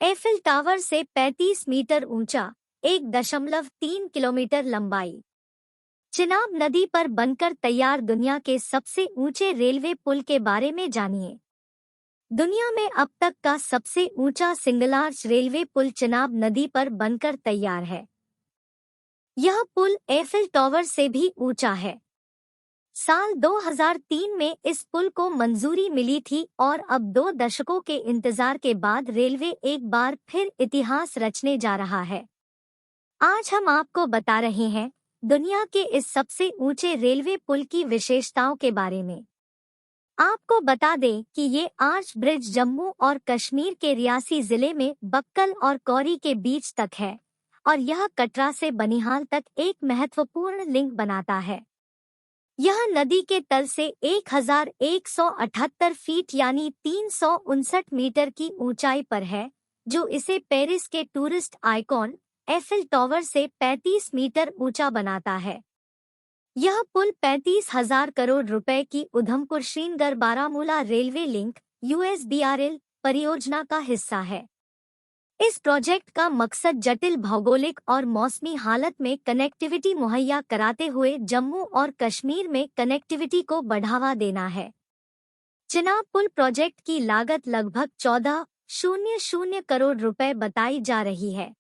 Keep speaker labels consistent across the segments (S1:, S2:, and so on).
S1: Eiffel tower से 35 metre ऊंचा, 1.3 kilometre लंबाई। चिनाब नदी पर बनकर तैयार दुनिया के सबसे ऊंचे रेलवे पुल के बारे में जानिए। दुनिया में अब तक का सबसे ऊंचा सिंगल आर्च रेलवे पुल चिनाब नदी पर बनकर तैयार है। यह पुल एफिल टावर से भी ऊंचा है। साल 2003 में इस पुल को मंजूरी मिली थी और अब 2 दशकों के इंतजार के बाद रेलवे एक बार फिर इतिहास रचने जा रहा है। आज हम आपको बता रहे हैं दुनिया के इस सबसे ऊंचे रेलवे पुल की विशेषताओं के बारे में। आपको बता दें कि ये आर्च ब्रिज जम्मू और कश्मीर के रियासी जिले में बक्कल और कौरी के बीच तक है और यह कटरा से बनिहाल तक एक महत्वपूर्ण लिंक बनाता है। यह नदी के तल से 1178 फीट यानी 359 मीटर की ऊंचाई पर है, जो इसे पेरिस के टूरिस्ट आइकॉन एफिल टावर से 35 मीटर ऊंचा बनाता है। यह पुल 35,000 करोड़ रुपए की Udhampur Srinagar Baramulla railway link USBRL परियोजना का हिस्सा है। इस प्रोजेक्ट का मकसद जटिल भौगोलिक और मौसमी हालत में कनेक्टिविटी मुहैया कराते हुए जम्मू और कश्मीर में कनेक्टिविटी को बढ़ावा देना है। चिनाब पुल प्रोजेक्ट की लागत लगभग 14,000 करोड़ रुपए बताई जा रही है।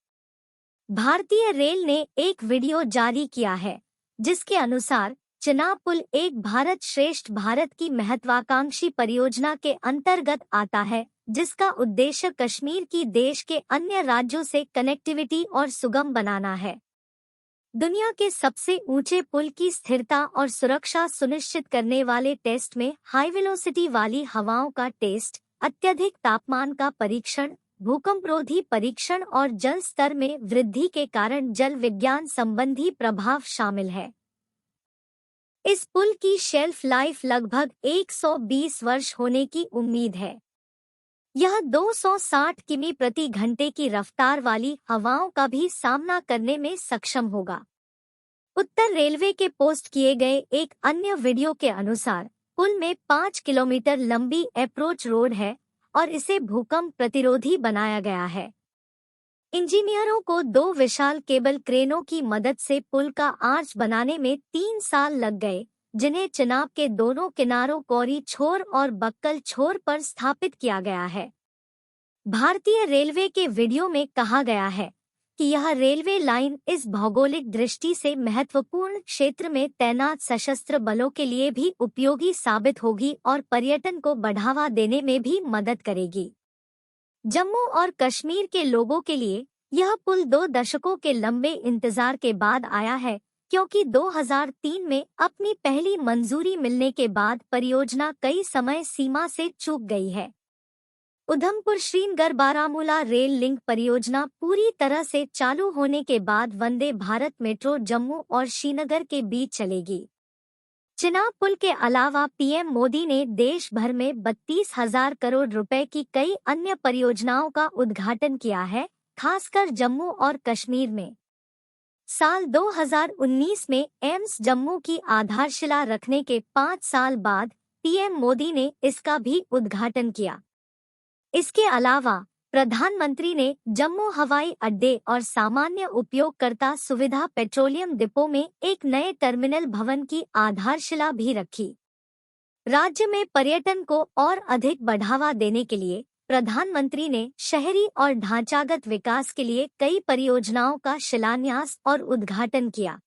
S1: भारतीय रेल ने एक वीडियो जारी किया है, जिसके अनुसार चिनाब पुल एक भारत श्रेष्ठ भारत की महत्वाकांक्षी परियोजना के अंतर्गत आता है, जिसका उद्देश्य कश्मीर की देश के अन्य राज्यों से कनेक्टिविटी और सुगम बनाना है। दुनिया के सबसे ऊंचे पुल की स्थिरता और सुरक्षा सुनिश्चित करने वाले टेस्ट में हाई वेलोसिटी वाली हवाओं का टेस्ट, अत्यधिक तापमान का परीक्षण, भूकंपरोधी परीक्षण और जल स्तर में वृद्धि के कारण जल विज्ञान संबंधी प्रभाव शामिल है। इस पुल की शेल्फ लाइफ लगभग 120 वर्ष होने की उम्मीद है। यह 260 किमी प्रति घंटे की रफ्तार वाली हवाओं का भी सामना करने में सक्षम होगा। उत्तर रेलवे के पोस्ट किए गए एक अन्य वीडियो के अनुसार पुल में 5 किलोमीटर लंबी अप्रोच रोड है और इसे भूकंप प्रतिरोधी बनाया गया है। इंजीनियरों को 2 विशाल केबल क्रेनों की मदद से पुल का आर्च बनाने में 3 साल लग गए, जिन्हें चिनाब के दोनों किनारों कौरी छोर और बक्कल छोर पर स्थापित किया गया है। भारतीय रेलवे के वीडियो में कहा गया है कि यह रेलवे लाइन इस भौगोलिक दृष्टि से महत्वपूर्ण क्षेत्र में तैनात सशस्त्र बलों के लिए भी उपयोगी साबित होगी और पर्यटन को बढ़ावा देने में भी मदद करेगी। जम्मू और कश्मीर के लोगों के लिए यह पुल 2 दशकों के लंबे इंतजार के बाद आया है, क्योंकि 2003 में अपनी पहली मंजूरी मिलने के बाद परियोजना कई समय सीमा से चूक गई है। उधमपुर श्रीनगर बारामूला रेल लिंक परियोजना पूरी तरह से चालू होने के बाद वंदे भारत मेट्रो जम्मू और श्रीनगर के बीच चलेगी। चिनाब पुल के अलावा पीएम मोदी ने देश भर में 32,000 करोड़ रुपए की कई अन्य परियोजनाओं का उद्घाटन किया है, खासकर जम्मू और कश्मीर में। साल 2019 में एम्स जम्मू की आधारशिला रखने के 5 साल बाद पीएम मोदी ने इसका भी उद्घाटन किया। इसके अलावा प्रधानमंत्री ने जम्मू हवाई अड्डे और सामान्य उपयोगकर्ता सुविधा पेट्रोलियम डिपो में एक नए टर्मिनल भवन की आधारशिला भी रखी। राज्य में पर्यटन को और अधिक बढ़ावा देने के लिए प्रधानमंत्री ने शहरी और ढांचागत विकास के लिए कई परियोजनाओं का शिलान्यास और उद्घाटन किया।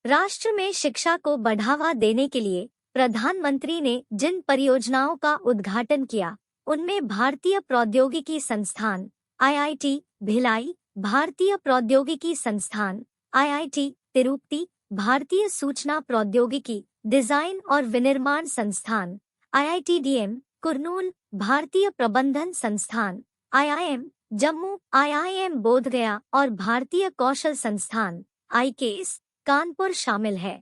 S1: राष्ट्र में शिक्षा को बढ़ावा देने के लिए प्रधानमंत्री ने जिन परियोजनाओं का उद्घाटन किया, उनमें भारतीय प्रौद्योगिकी संस्थान IIT भिलाई, भारतीय प्रौद्योगिकी संस्थान IIT तिरुपति, भारतीय सूचना प्रौद्योगिकी, डिजाइन और विनिर्माण संस्थान IITDM कुर्नूल, भारतीय प्रबंधन संस्थान IIM जम्मू, IIM बोधगया और भारतीय कौशल संस्थान IKS कानपुर शामिल है।